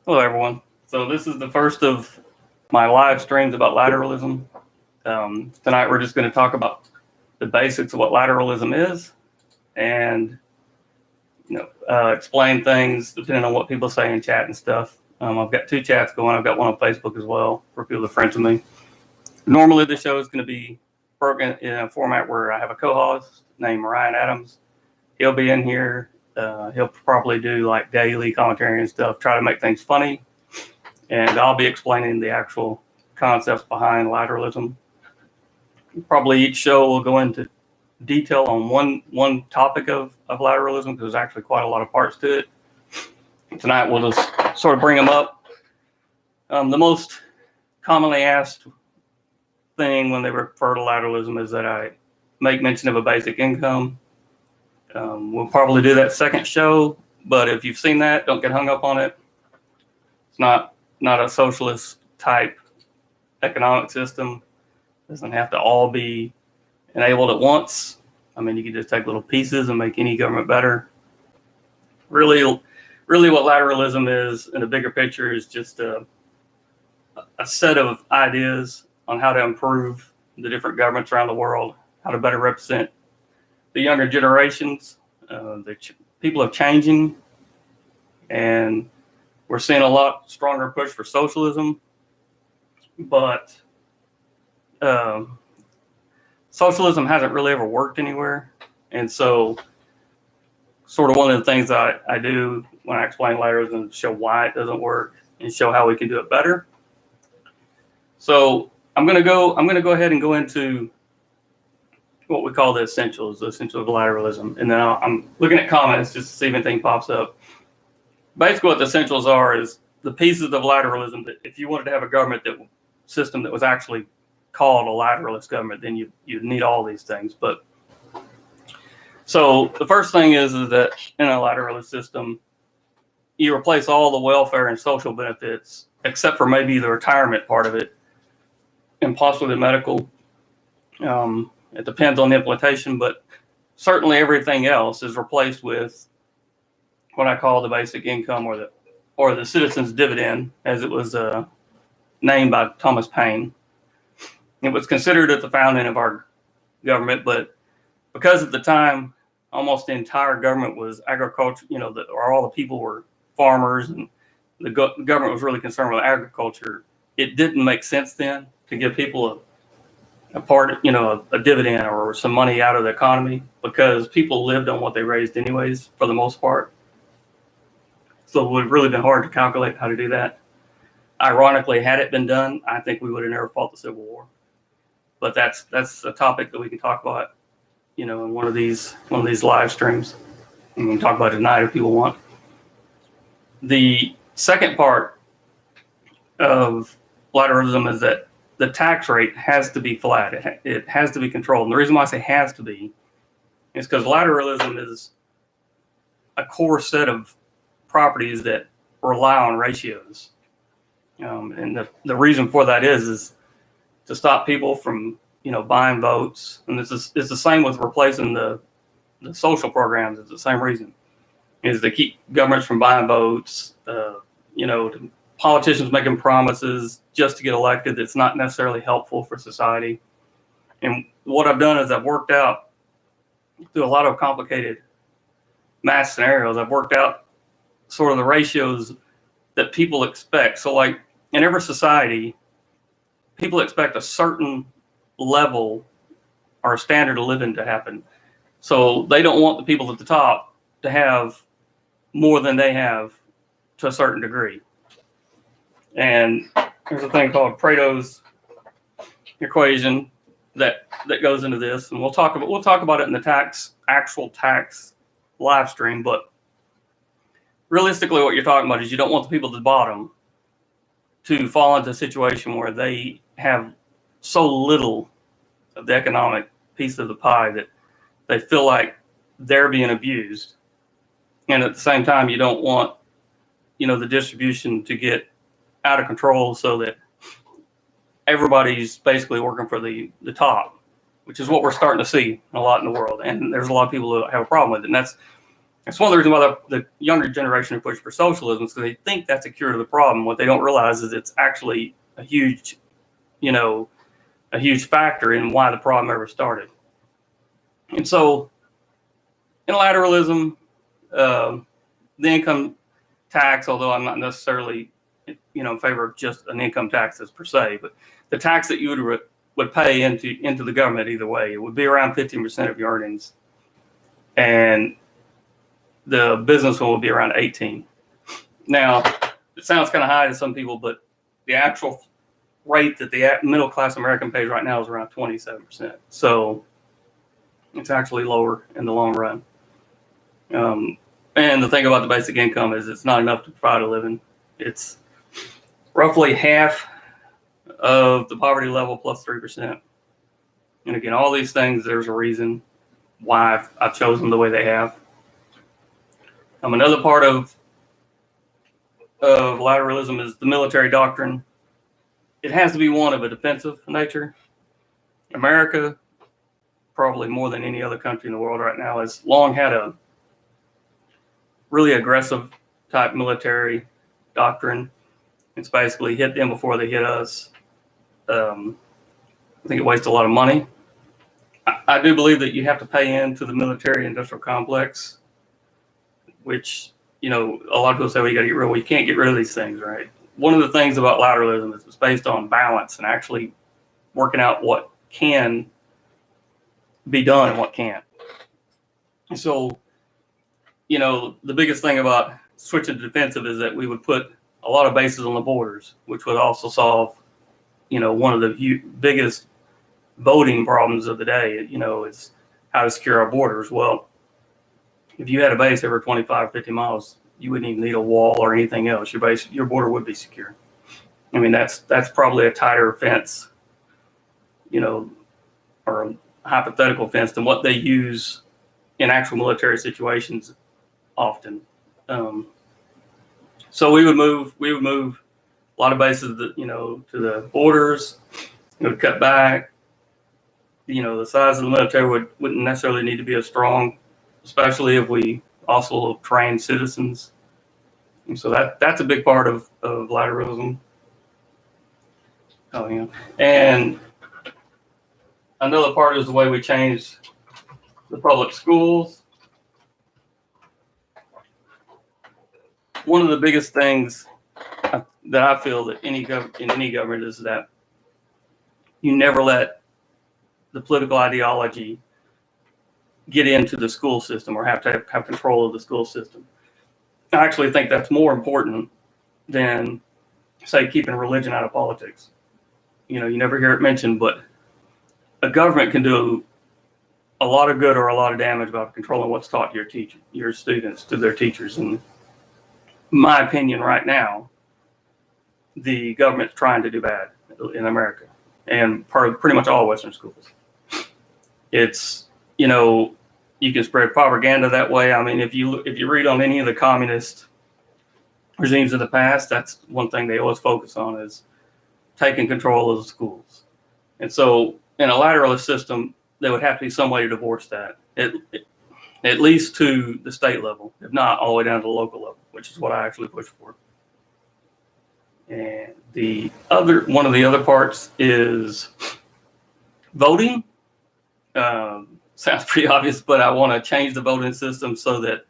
Hello, everyone. So this is the first of my live streams about lateralism. Tonight we're just going to talk about the basics of what lateralism is, and explain things depending on what people say in chat and stuff. I've got two chats going. I've got one on Facebook as well for people that are friends with me. Normally, the show is going to be broken in a format where I have a co-host named Ryan Adams. He'll be in here. He'll probably do like daily commentary and stuff, try to make things funny. And I'll be explaining the actual concepts behind lateralism. Probably each show will go into detail on one topic of lateralism, because there's actually quite a lot of parts to it. Tonight we'll just sort of bring them up. The most commonly asked thing when they refer to lateralism is that I make mention of a basic income. We'll probably do that second show, but if you've seen that, don't get hung up on it. It's not a socialist type economic system. It doesn't have to all be enabled at once. I mean, you can just take little pieces and make any government better. Really what lateralism is in the bigger picture is just a set of ideas on how to improve the different governments around the world, how to better represent the younger generations. People are changing, and we're seeing a lot stronger push for socialism, but socialism hasn't really ever worked anywhere. And so sort of one of the things I do when I explain lateralism is show why it doesn't work and show how we can do it better. So I'm going to go ahead and go into what we call the essentials of lateralism. And then I'm looking at comments just to see if anything pops up. Basically what the essentials are is the pieces of lateralism that if you wanted to have a government system that was actually called a lateralist government, then you'd need all these things. But so the first thing is that in a lateralist system, you replace all the welfare and social benefits, except for maybe the retirement part of it, and possibly the medical. It depends on the implementation, but certainly everything else is replaced with what I call the basic income, or the citizen's dividend, as it was named by Thomas Paine. It was considered at the founding of our government, but because at the time almost the entire government was agriculture, or all the people were farmers, and the government was really concerned with agriculture, it didn't make sense then to give people a dividend or some money out of the economy, because people lived on what they raised anyways for the most part. So it would have really been hard to calculate how to do that. Ironically, had it been done, I think we would have never fought the Civil War. But that's a topic that we can talk about, in one of these live streams. And we can talk about it tonight if people want. The second part of lateralism is that the tax rate has to be flat. It has to be controlled. And the reason why I say has to be is because lateralism is a core set of properties that rely on ratios. And the reason for that is to stop people from, buying votes. And it's the same with replacing the social programs. It's the same reason, is to keep governments from buying votes, politicians making promises just to get elected that's not necessarily helpful for society. And what I've done is I've worked out through a lot of complicated math scenarios. I've worked out sort of the ratios that people expect. So like in every society, people expect a certain level or standard of living to happen. So they don't want the people at the top to have more than they have to a certain degree. And there's a thing called Pareto's equation that goes into this, and we'll talk about it in the actual tax live stream. But realistically, what you're talking about is you don't want the people at the bottom to fall into a situation where they have so little of the economic piece of the pie that they feel like they're being abused. And at the same time, you don't want, the distribution to get out of control so that everybody's basically working for the top, which is what we're starting to see a lot in the world. And there's a lot of people who have a problem with it. And It's one of the reasons why the younger generation push for socialism, is because they think that's a cure to the problem. What they don't realize is it's actually a huge factor in why the problem ever started. And so in lateralism, the income tax, although I'm not necessarily in favor of just an income tax as per se, but the tax that you would pay into the government either way, it would be around 15% of your earnings, and the business one would be around 18. Now, it sounds kind of high to some people, but the actual rate that the middle class American pays right now is around 27%. So it's actually lower in the long run. And the thing about the basic income is it's not enough to provide a living. It's roughly half of the poverty level plus 3%. And again, all these things, there's a reason why I've chosen the way they have. Another part of lateralism is the military doctrine. It has to be one of a defensive nature. America, probably more than any other country in the world right now, has long had a really aggressive type military doctrine. It's basically hit them before they hit us. I think it wastes a lot of money. I do believe that you have to pay into the military industrial complex, which, a lot of people say, well, you got to get rid of. Well, you can't get rid of these things, right? One of the things about lateralism is it's based on balance and actually working out what can be done and what can't. And so, the biggest thing about switching to defensive is that we would put a lot of bases on the borders, which would also solve, one of the biggest voting problems of the day, is how to secure our borders. Well, if you had a base every 25 or 50 miles, you wouldn't even need a wall or anything else. Your border would be secure. I mean, that's probably a tighter fence, or a hypothetical fence than what they use in actual military situations often. So we would move a lot of bases, to the borders. It would cut back. The size of the military wouldn't necessarily need to be as strong, especially if we also train citizens. And so that's a big part of lateralism. Oh, yeah. And another part is the way we change the public schools. One of the biggest things that I feel that in any government is that you never let the political ideology get into the school system or have to have control of the school system. I actually think that's more important than, say, keeping religion out of politics. You never hear it mentioned, but a government can do a lot of good or a lot of damage by controlling what's taught to your students, to their teachers. And in my opinion, right now, the government's trying to do bad in America and pretty much all Western schools. It's, you can spread propaganda that way. I mean, if you read on any of the communist regimes of the past, that's one thing they always focus on, is taking control of the schools. And so in a lateralist system, there would have to be some way to divorce that, at least to the state level, if not all the way down to the local level, which is what I actually push for. And one of the other parts is voting. Sounds pretty obvious, but I want to change the voting system so that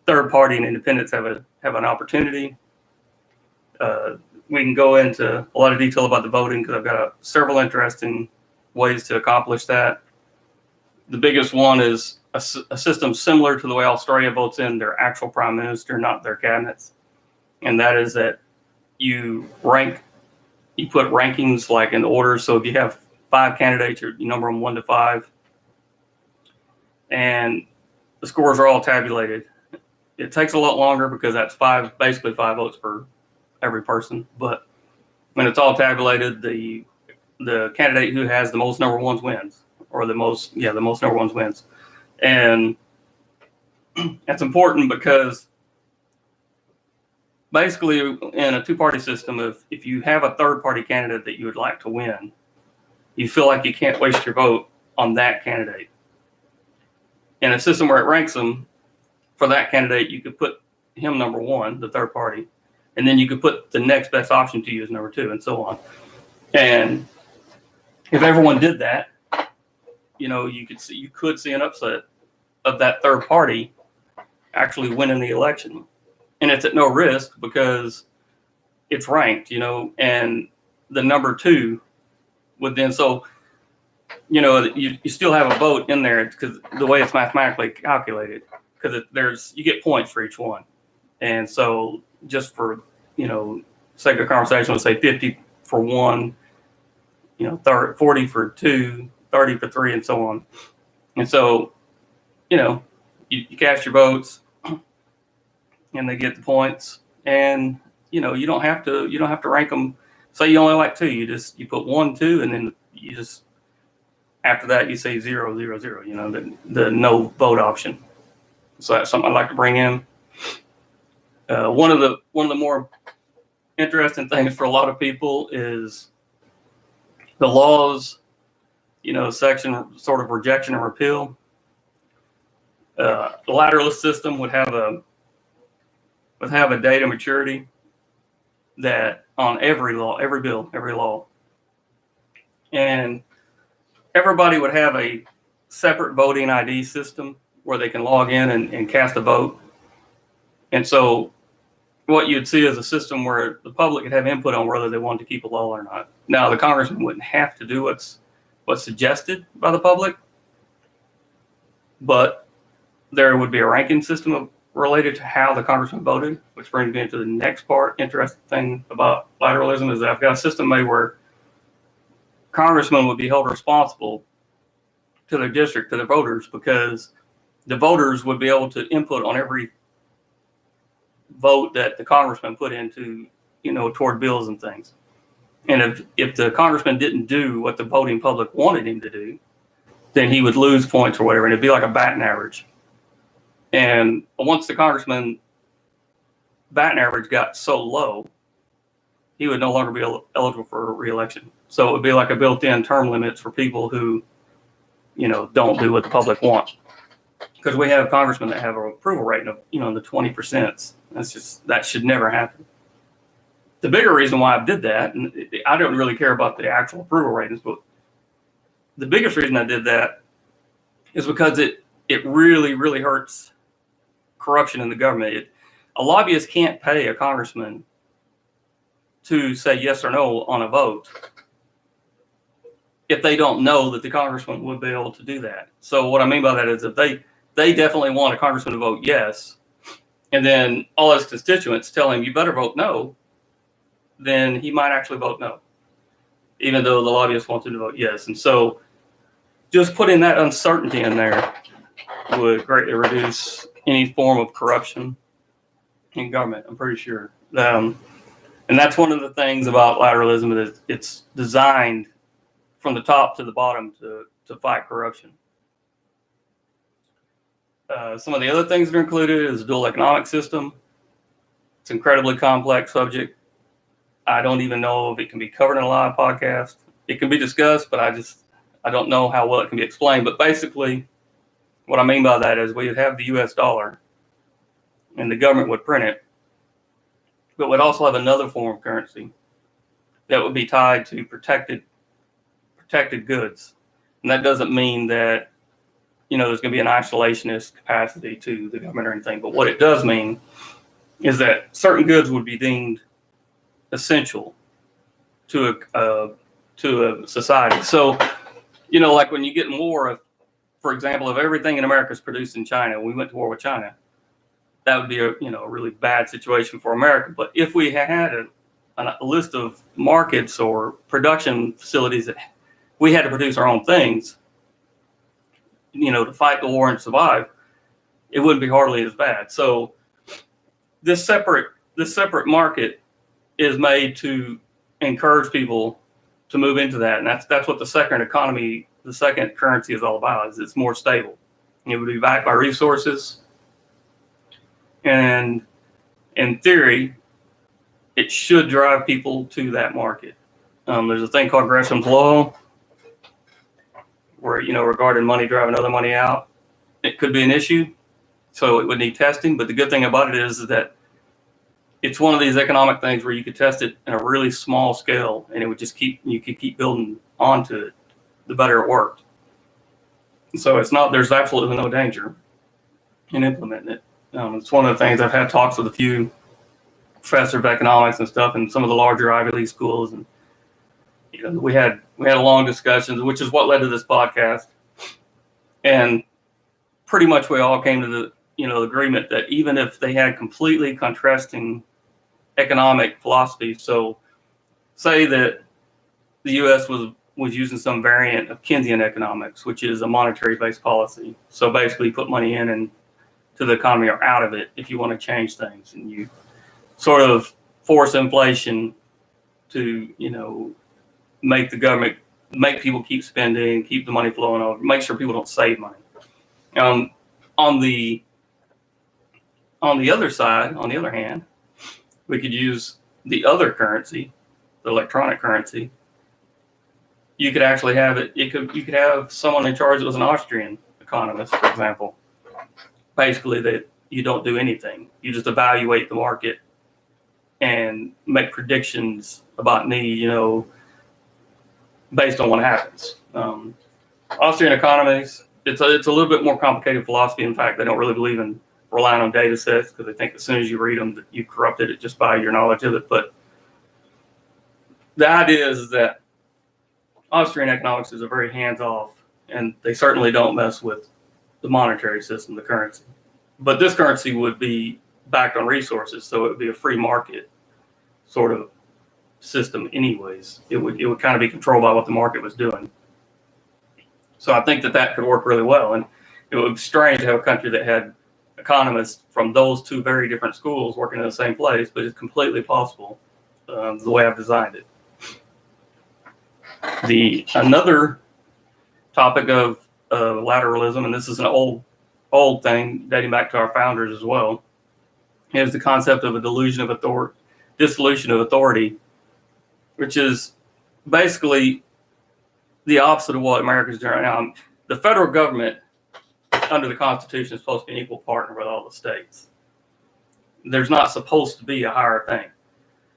third party and independents have an opportunity. We can go into a lot of detail about the voting because I've got several interesting ways to accomplish that. The biggest one is a system similar to the way Australia votes in their actual prime minister, not their cabinets. And that is that you put rankings like in order. So if you have 5 candidates, you number them 1 to 5. And the scores are all tabulated. It takes a lot longer because that's basically 5 votes per every person. But when it's all tabulated, the candidate who has the most number ones wins, or the most number ones wins. And that's important because basically in a 2-party system, if you have a third-party candidate that you would like to win, you feel like you can't waste your vote on that candidate. In a system where it ranks them for that candidate, you could put him number one, the third party, and then you could put the next best option to you as number two, and so on. And if everyone did that, you could see an upset of that third party actually winning the election, and it's at no risk because it's ranked, and the number two would then you still have a vote in there because the way it's mathematically calculated, because you get points for each one, and so just for sake of conversation, we'll say 50 for one, 40 for two, 30 for three, and so on. And so, you cast your votes, and they get the points, and you don't have to rank them. Say you only like two, you put 1, 2, and then you just after that you say 0, 0, 0. The no vote option. So that's something I'd like to bring in. One of the more interesting things for a lot of people is the laws, section sort of rejection and repeal. The lateralist system would have a date of maturity that on every law, every bill, every law, and everybody would have a separate voting ID system where they can log in and cast a vote. And so what you'd see is a system where the public could have input on whether they wanted to keep a law or not. Now, the congressman wouldn't have to do what's suggested by the public, but there would be a ranking system related to how the congressman voted, which brings me into the next part. Interesting thing about lateralism is that I've got a system made where congressmen would be held responsible to their district, to the voters, because the voters would be able to input on every vote that the congressman put into, toward bills and things. And if the congressman didn't do what the voting public wanted him to do, then he would lose points or whatever, and it'd be like a batting average. And once the congressman batting average got so low, he would no longer be eligible for re-election. So it would be like a built-in term limits for people who, don't do what the public wants. Because we have congressmen that have an approval rating of, in the 20%. That should never happen. The bigger reason why I did that, and I don't really care about the actual approval ratings, but the biggest reason I did that is because it really, really hurts corruption in the government. A lobbyist can't pay a congressman to say yes or no on a vote if they don't know that the congressman would be able to do that. So what I mean by that is if they definitely want a congressman to vote yes, and then all his constituents tell him you better vote no, then he might actually vote no, even though the lobbyist wants him to vote yes. And so just putting that uncertainty in there would greatly reduce any form of corruption in government, I'm pretty sure. And that's one of the things about lateralism, is it's designed from the top to the bottom to fight corruption. Some of the other things that are included is a dual economic system. It's an incredibly complex subject. I don't even know if it can be covered in a live podcast. It can be discussed, but I don't know how well it can be explained. But basically, what I mean by that is we would have the US dollar and the government would print it, but would also have another form of currency that would be tied to protected goods. And that doesn't mean that, there's going to be an isolationist capacity to the government or anything. But what it does mean is that certain goods would be deemed essential to a society. So, like when you get in war, for example, if everything in America is produced in China, we went to war with China, that would be a really bad situation for America. But if we had a list of markets or production facilities that we had to produce our own things, to fight the war and survive, it wouldn't be hardly as bad. So this separate market is made to encourage people to move into that, and that's what the second currency is all about. Is it's more stable. It would be backed by resources, and in theory, it should drive people to that market. There's a thing called Gresham's law, where regarding money driving other money out, it could be an issue. So it would need testing. But the good thing about it is that it's one of these economic things where you could test it in a really small scale, and it would just you could keep building onto it, the better it worked. So there's absolutely no danger in implementing it. It's one of the things I've had talks with a few professors of economics and stuff in some of the larger Ivy League schools, and we had long discussions, which is what led to this podcast. And pretty much we all came to the agreement that even if they had completely contrasting economic philosophies, so say that the U.S. was using some variant of Keynesian economics, which is a monetary-based policy. So basically, you put money in and to the economy or out of it if you want to change things, and you sort of force inflation to make the government, make people keep spending, keep the money flowing over, make sure people don't save money. On the other side, on the other hand, we could use the other currency, the electronic currency. You could actually have it. You could have someone in charge that was an Austrian economist, for example. Basically, that you don't do anything. You just evaluate the market and make predictions about need, based on what happens. Austrian economies, it's a little bit more complicated philosophy. In fact, they don't really believe in relying on data sets because they think as soon as you read them that you corrupted it just by your knowledge of it. But the idea is that Austrian economics is a very hands-off, and they certainly don't mess with the monetary system, the currency. But this currency would be backed on resources, so it would be a free market sort of system anyways. It would kind of be controlled by what the market was doing. So I think that could work really well. And it would be strange to have a country that had economists from those two very different schools working in the same place, but it's completely possible the way I've designed it. Another topic of lateralism, and this is an old thing dating back to our founders as well, is the concept of a dissolution of authority, which is basically the opposite of what America's doing right now. The federal government, under the Constitution, is supposed to be an equal partner with all the states. There's not supposed to be a higher thing.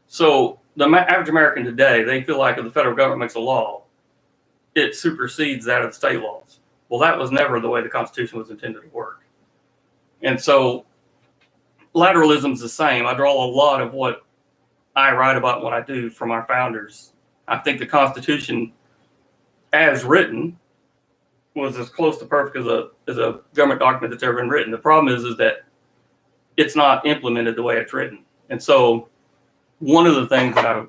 So the average American today, they feel like if the federal government makes a law, it supersedes that of the state laws. Well, that was never the way the Constitution was intended to work. And so lateralism is the same. I draw a lot of what I write about and what I do from our founders. I think the Constitution, as written, was as close to perfect as a government document that's ever been written. The problem is that it's not implemented the way it's written. And so one of the things that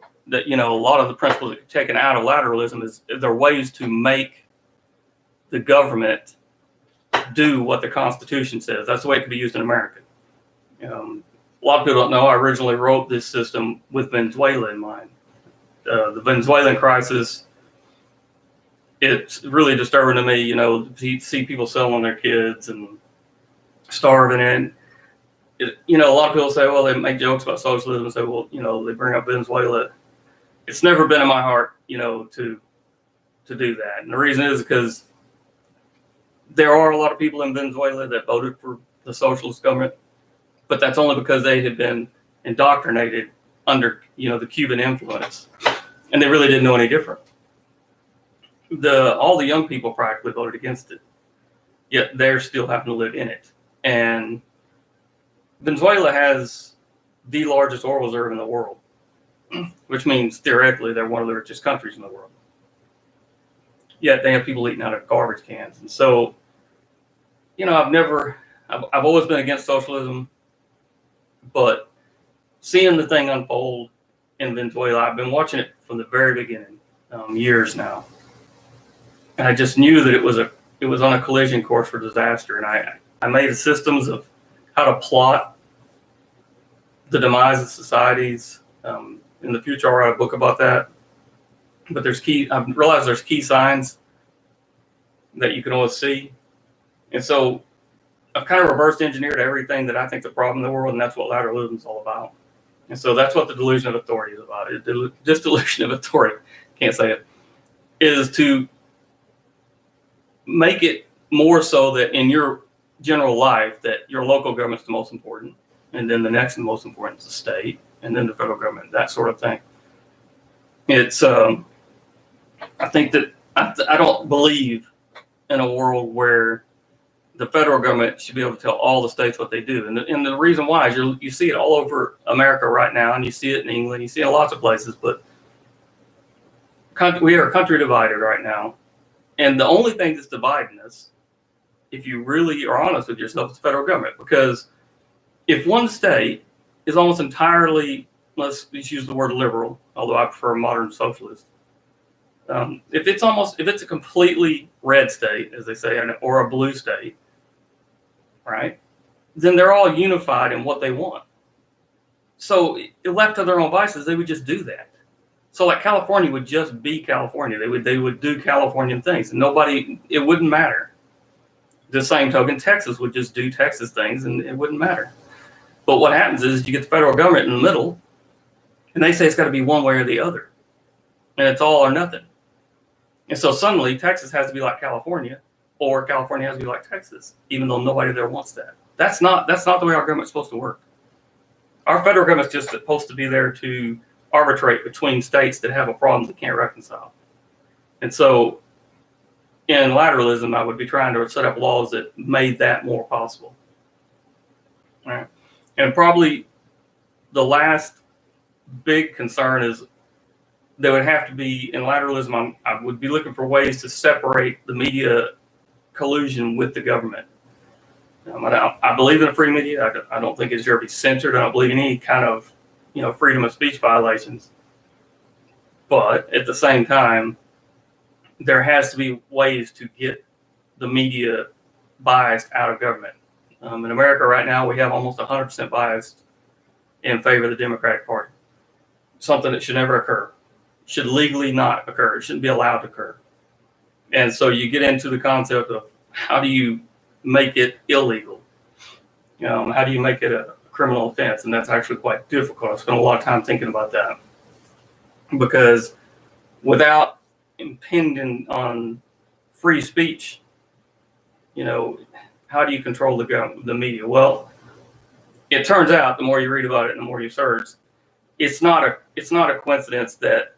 a lot of the principles that are taken out of lateralism is there are ways to make the government do what the Constitution says. That's the way it can be used in America. A lot of people don't know I originally wrote this system with Venezuela in mind. The Venezuelan crisis, it's really disturbing to me, to see people selling their kids and starving. And, a lot of people say, well, they make jokes about socialism and say, well, they bring up Venezuela. It's never been in my heart, to do that. And the reason is because there are a lot of people in Venezuela that voted for the socialist government, but that's only because they had been indoctrinated under, the Cuban influence, and they really didn't know any different. All the young people practically voted against it, yet they're still having to live in it. And Venezuela has the largest oil reserve in the world, which means theoretically they're one of the richest countries in the world. Yet they have people eating out of garbage cans. And so, I've always been against socialism, but seeing the thing unfold in Venezuela, I've been watching it from the very beginning, years now. And I just knew that it was on a collision course for disaster. And I made systems of how to plot the demise of societies. In the future, I'll write a book about that. But I've realized there's key signs that you can always see. And so I've kind of reverse engineered everything that I think the problem in the world, and that's what lateralism is all about. And so that's what the delusion of authority is about. This delusion of authority, can't say it, is to make it more so that in your general life that your local government's the most important, and then the next most important is the state, and then the federal government, that sort of thing. It's I think that I don't believe in a world where the federal government should be able to tell all the states what they do. And the reason why is you see it all over America right now, and you see it in England, you see it in lots of places, but we are a country divided right now. And the only thing that's dividing us, if you really are honest with yourself, is the federal government. Because if one state is almost entirely, let's use the word liberal, although I prefer modern socialist, if it's a completely red state, as they say, or a blue state, right, then they're all unified in what they want. So left to their own vices, they would just do that. So like California would just be California. They would do Californian things, and it wouldn't matter. The same token, Texas would just do Texas things, and it wouldn't matter. But what happens is you get the federal government in the middle, and they say it's got to be one way or the other, and it's all or nothing. And so suddenly Texas has to be like California, or California has to be like Texas, even though nobody there wants that. That's not the way our government's supposed to work. Our federal government's just supposed to be there to arbitrate between states that have a problem that can't reconcile. And so in lateralism, I would be trying to set up laws that made that more possible. All right. And probably the last big concern is there would have to be, in lateralism, I would be looking for ways to separate the media collusion with the government. I believe in a free media. I don't think it should be censored. I don't believe in any kind of freedom of speech violations. But at the same time, there has to be ways to get the media biased out of government. In America right now, we have almost 100% bias in favor of the Democratic Party. Something that should never occur. Should legally not occur. It shouldn't be allowed to occur. And so you get into the concept of how do you make it illegal? How do you make it a criminal offense? And that's actually quite difficult. I spent a lot of time thinking about that. Because without impinging on free speech, how do you control the media? Well, it turns out the more you read about it and the more you search, it's not a coincidence that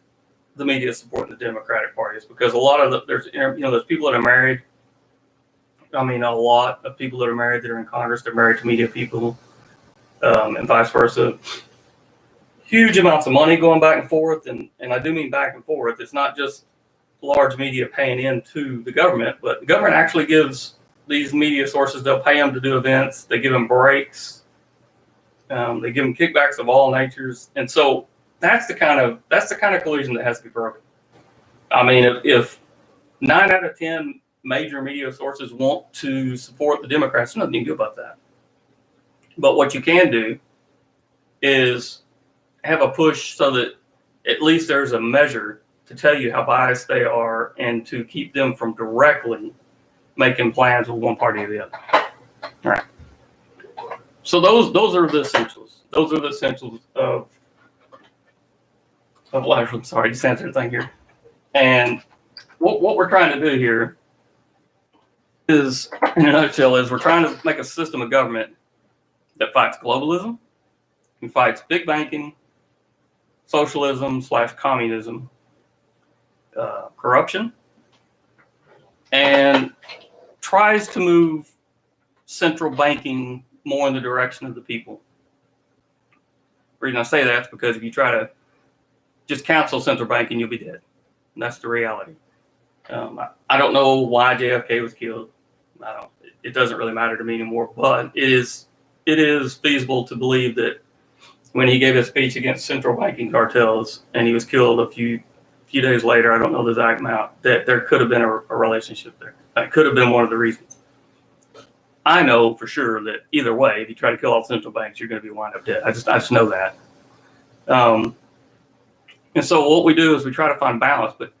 the media is supporting the Democratic Party. It's because a lot of there's people that are married. I mean, a lot of people that are married that are in Congress, they're married to media people, and vice versa. Huge amounts of money going back and forth, and I do mean back and forth. It's not just large media paying into the government, but the government actually gives these media sources, they'll pay them to do events, they give them breaks, they give them kickbacks of all natures, and so that's the kind of collusion that has to be broken. I mean, if 9 out of 10 major media sources want to support the Democrats, there's nothing you can do about that. But what you can do is have a push so that at least there's a measure to tell you how biased they are and to keep them from directly making plans with one party or the other. All right. So those are the essentials. Those are the essentials of life. I'm sorry, just answer the thing here. And what we're trying to do here is, in a nutshell, is we're trying to make a system of government that fights globalism, and fights big banking, socialism/communism, corruption, and tries to move central banking more in the direction of the people. The reason I say that is because if you try to just cancel central banking, you'll be dead. And that's the reality. I don't know why JFK was killed. It doesn't really matter to me anymore, but it is feasible to believe that when he gave a speech against central banking cartels and he was killed a few days later, I don't know the exact amount, that there could have been a relationship there. That could have been one of the reasons. I know for sure that either way, if you try to kill all central banks, you're going to be wind up dead. I just know that. And so what we do is we try to find balance. But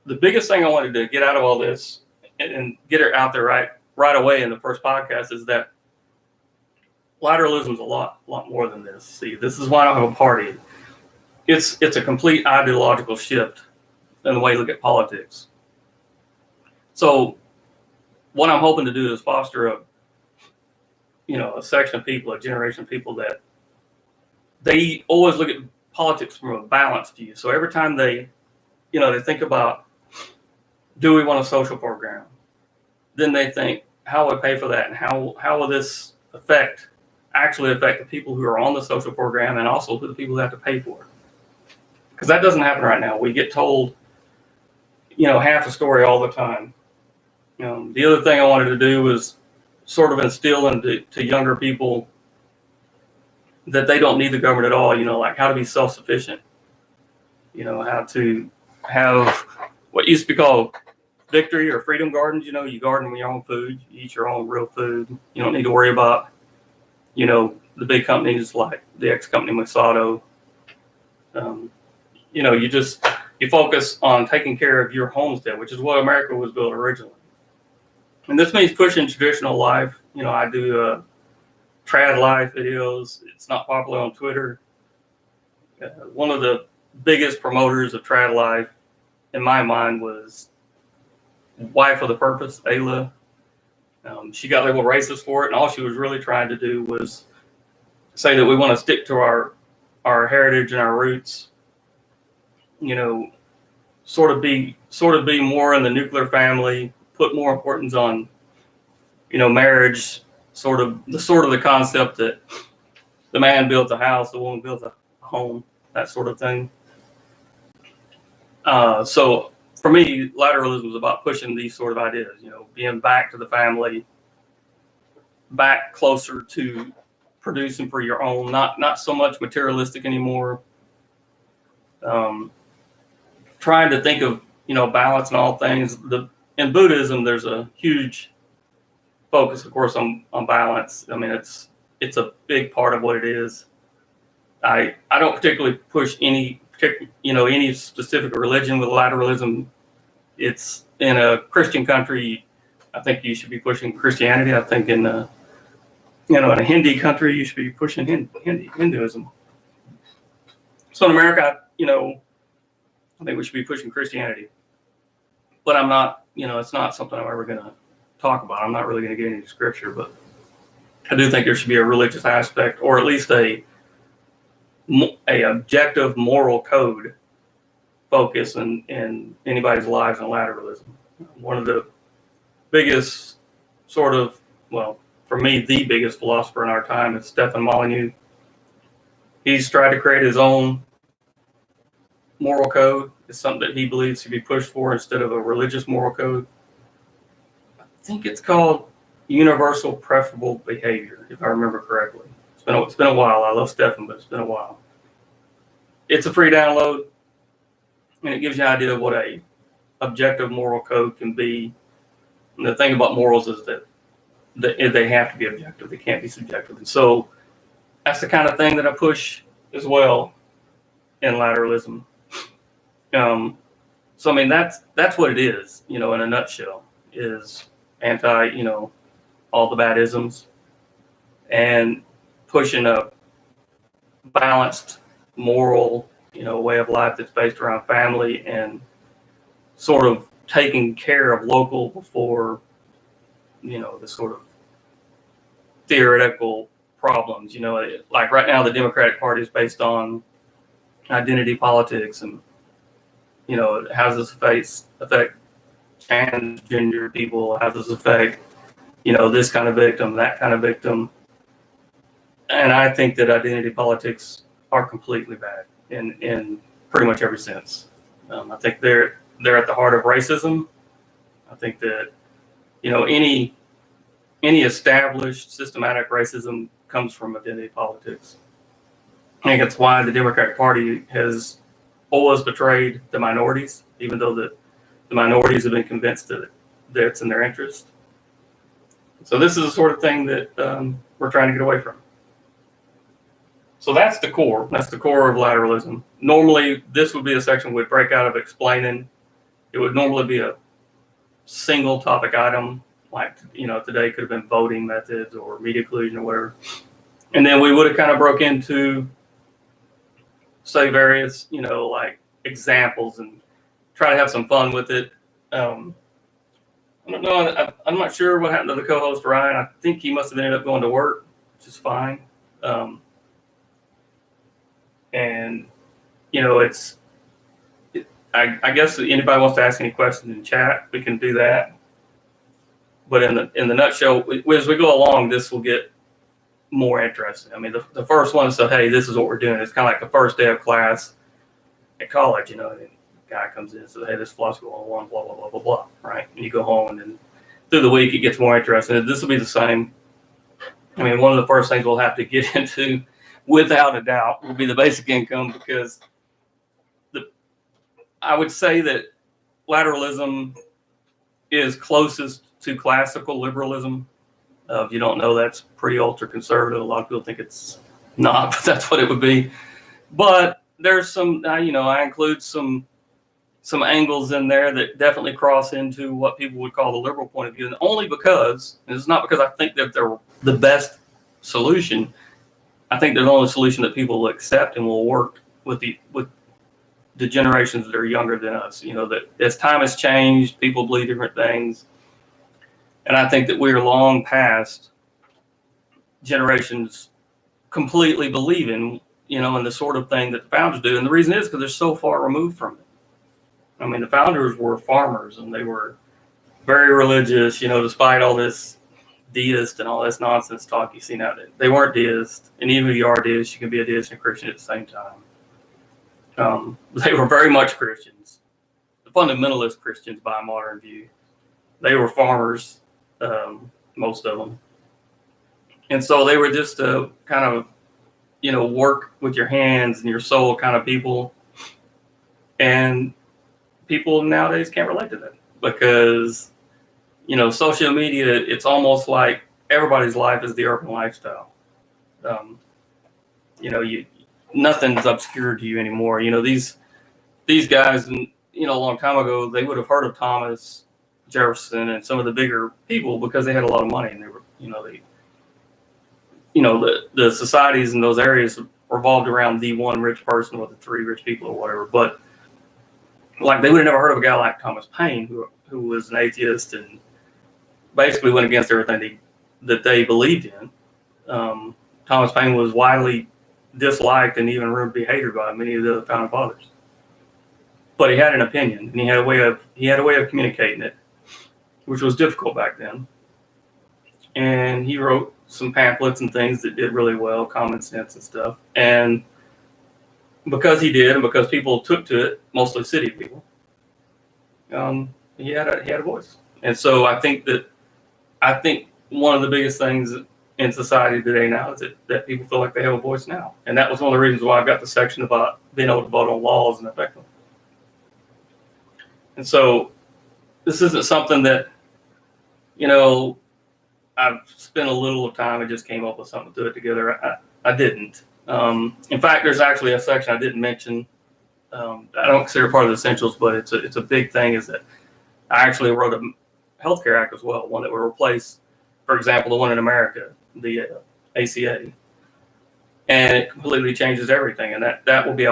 the biggest thing I wanted to get out of all this and get it out there right away in the first podcast is that lateralism is a lot more than this. See, this is why I don't have a party. It's a complete ideological shift in the way you look at politics. So what I'm hoping to do is foster a section of people, a generation of people that they always look at politics from a balanced view. So every time they think about, do we want a social program? Then they think, how will I pay for that? And how will this actually affect the people who are on the social program and also the people who have to pay for it? Because that doesn't happen right now. We get told, half the story all the time. The other thing I wanted to do was sort of instill into younger people that they don't need the government at all, like how to be self-sufficient, how to have what used to be called victory or freedom gardens. You garden with your own food, you eat your own real food. You don't need to worry about, the big companies like the ex-company Monsanto. You focus on taking care of your homestead, which is what America was built originally. And this means pushing traditional life. I do trad life videos. It's not popular on Twitter. One of the biggest promoters of trad life, in my mind, was Wife of the Purpose, Ayla. She got labeled racist for it, and all she was really trying to do was say that we want to stick to our heritage and our roots. Sort of be more in the nuclear family, put more importance on, marriage, sort of the concept that the man built a house, the woman built a home, that sort of thing. So for me, lateralism is about pushing these sort of ideas, being back to the family, back closer to producing for your own, not so much materialistic anymore. Trying to think of, balance in all things. In Buddhism, there's a huge focus, of course, on balance. I mean, it's a big part of what it is. I don't particularly push any specific religion with lateralism. It's in a Christian country. I think you should be pushing Christianity. I think in a Hindi country, you should be pushing Hinduism. So in America, I think we should be pushing Christianity. But I'm not, it's not something I'm ever going to talk about. I'm not really going to get into scripture, but I do think there should be a religious aspect, or at least a objective moral code focus in anybody's lives in lateralism. One of the biggest for me, the biggest philosopher in our time is Stefan Molyneux. He's tried to create his own moral code. It's something that he believes should be pushed for instead of a religious moral code. I think it's called universal preferable behavior, if I remember correctly. It's been a while. I love Stefan, but it's been a while. It's a free download, and it gives you an idea of what a objective moral code can be. And the thing about morals is that they have to be objective. They can't be subjective. And so that's the kind of thing that I push as well in lateralism. So I mean, that's what it is, in a nutshell, is anti, all the bad isms, and pushing a balanced moral, way of life that's based around family and sort of taking care of local before, the sort of theoretical problems. Like right now, the Democratic Party is based on identity politics, and how does this affect transgender people? How does this affect, this kind of victim, that kind of victim? And I think that identity politics are completely bad in pretty much every sense. I think they're at the heart of racism. I think that any established systematic racism comes from identity politics. I think that's why the Democratic Party has always betrayed the minorities, even though the minorities have been convinced that it's in their interest. So this is the sort of thing that we're trying to get away from. So that's the core. That's the core of lateralism. Normally, this would be a section we'd break out of explaining. It would normally be a single topic item, like, today could have been voting methods or media collusion or whatever. And then we would have kind of broke into, say, various, like examples and try to have some fun with it. I don't know. I'm not sure what happened to the co-host Ryan. I think he must have ended up going to work, which is fine. And I guess if anybody wants to ask any questions in chat, we can do that. But in the nutshell, as we go along, this will get more interesting. I mean, the first one is, so hey, this is what we're doing. It's kind of like the first day of class at college, and the guy comes in and says, hey, this philosophy 101, blah, blah, blah, blah, blah, right? And you go home, and then through the week, it gets more interesting. This will be the same. I mean, one of the first things we'll have to get into, without a doubt, will be the basic income, because I would say that lateralism is closest to classical liberalism. If you don't know, that's pretty ultra conservative. A lot of people think it's not, but that's what it would be. But there's some, I include some angles in there that definitely cross into what people would call the liberal point of view, and only because, and it's not because I think that they're the best solution. I think they're the only solution that people will accept and will work with the generations that are younger than us. That as time has changed, people believe different things. And I think that we're long past generations completely believing, in the sort of thing that the founders do. And the reason is because they're so far removed from it. I mean, the founders were farmers, and they were very religious, despite all this deist and all this nonsense talk you see now. They weren't deists. And even if you are deist, you can be a deist and Christian at the same time. They were very much Christians, the fundamentalist Christians by a modern view. They were farmers, most of them. And so they were just a kind of, work with your hands and your soul kind of people. And people nowadays can't relate to that because, social media, it's almost like everybody's life is the urban lifestyle. Nothing's obscure to you anymore. These guys, a long time ago, they would have heard of Thomas Jefferson and some of the bigger people because they had a lot of money, and they were, the societies in those areas revolved around the one rich person or the three rich people or whatever. But like, they would have never heard of a guy like Thomas Paine, who was an atheist and basically went against everything that they believed in. Thomas Paine was widely disliked and even rumored to be hated by many of the other founding fathers. But he had an opinion, and he had a way of communicating it, which was difficult back then. And he wrote some pamphlets and things that did really well, Common Sense and stuff. And because he did, and because people took to it, mostly city people, he had a voice. And so I think one of the biggest things in society today now is that people feel like they have a voice now. And that was one of the reasons why I've got the section about being able to vote on laws and affect them. And so this isn't something that, I've spent a little of time and just came up with something to do it together. I didn't. In fact, there's actually a section I didn't mention. I don't consider it part of the essentials, but it's a big thing, is that I actually wrote a healthcare act as well, one that would replace, for example, the one in America, the ACA. And it completely changes everything. And that will be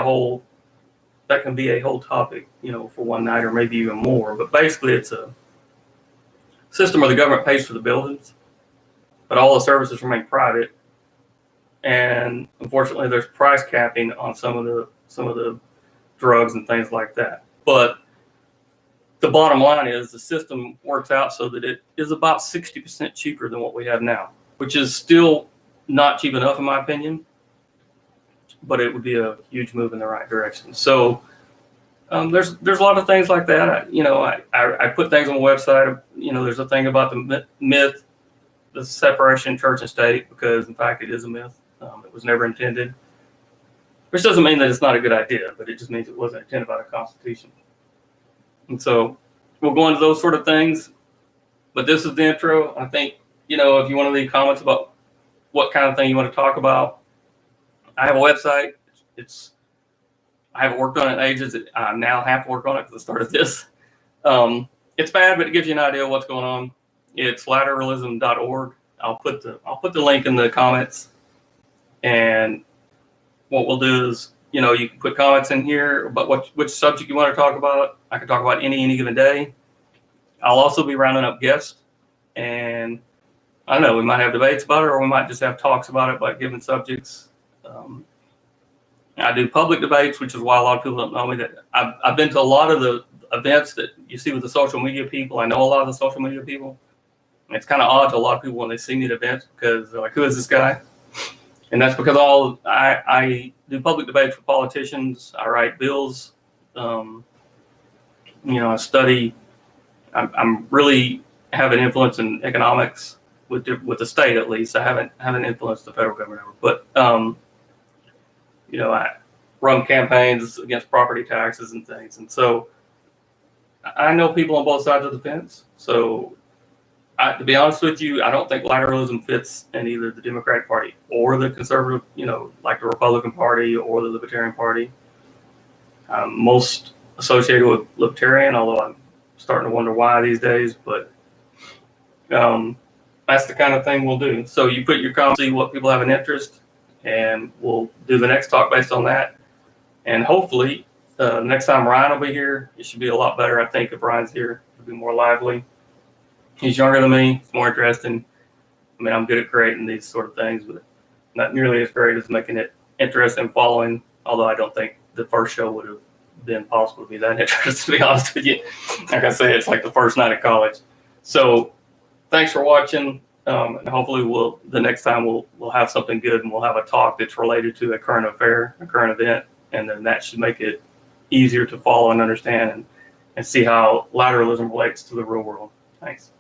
that can be a whole topic, for one night or maybe even more. But basically, it's a system where the government pays for the buildings, but all the services remain private. And unfortunately, there's price capping on some of the drugs and things like that. But the bottom line is the system works out so that it is about 60% cheaper than what we have now, which is still not cheap enough in my opinion, but it would be a huge move in the right direction. So there's a lot of things like that. I put things on the website. There's a thing about the myth, the separation of church and state, because in fact it is a myth. It was never intended, which doesn't mean that it's not a good idea, but it just means it wasn't intended by the Constitution. And so we'll go into those sort of things. But this is the intro. I think, if you want to leave comments about what kind of thing you want to talk about, I have a website. I haven't worked on it in ages. I now have to work on it because I started this. It's bad, but it gives you an idea of what's going on. It's lateralism.org. I'll put the link in the comments. And what we'll do is, you can put comments in here about which subject you want to talk about. I can talk about any given day. I'll also be rounding up guests, and I don't know, we might have debates about it, or we might just have talks about it about given subjects. I do public debates, which is why a lot of people don't know me. That I've been to a lot of the events that you see with the social media people. I know a lot of the social media people. And it's kind of odd to a lot of people when they see me at events because they're like, "Who is this guy?" And that's because I do public debates with politicians. I write bills. I study. I'm really have an influence in economics with the state, at least. I haven't influenced the federal government ever, but I run campaigns against property taxes and things, and so I know people on both sides of the fence. So, to be honest with you, I don't think lateralism fits in either the Democratic Party or the conservative, like the Republican Party or the Libertarian Party. I'm most associated with Libertarian, although I'm starting to wonder why these days, but that's the kind of thing we'll do. So you put your comments, see what people have an interest, and we'll do the next talk based on that. And hopefully, next time Ryan will be here, it should be a lot better. I think if Ryan's here, it'll be more lively. He's younger than me. It's more interesting. I mean, I'm good at creating these sort of things, but not nearly as great as making it interesting following, although I don't think the first show would have been possible to be that interesting, to be honest with you. Like I say, it's like the first night of college. So thanks for watching. And hopefully the next time we'll have something good, and we'll have a talk that's related to a current affair, a current event, and then that should make it easier to follow and understand and see how lateralism relates to the real world. Thanks.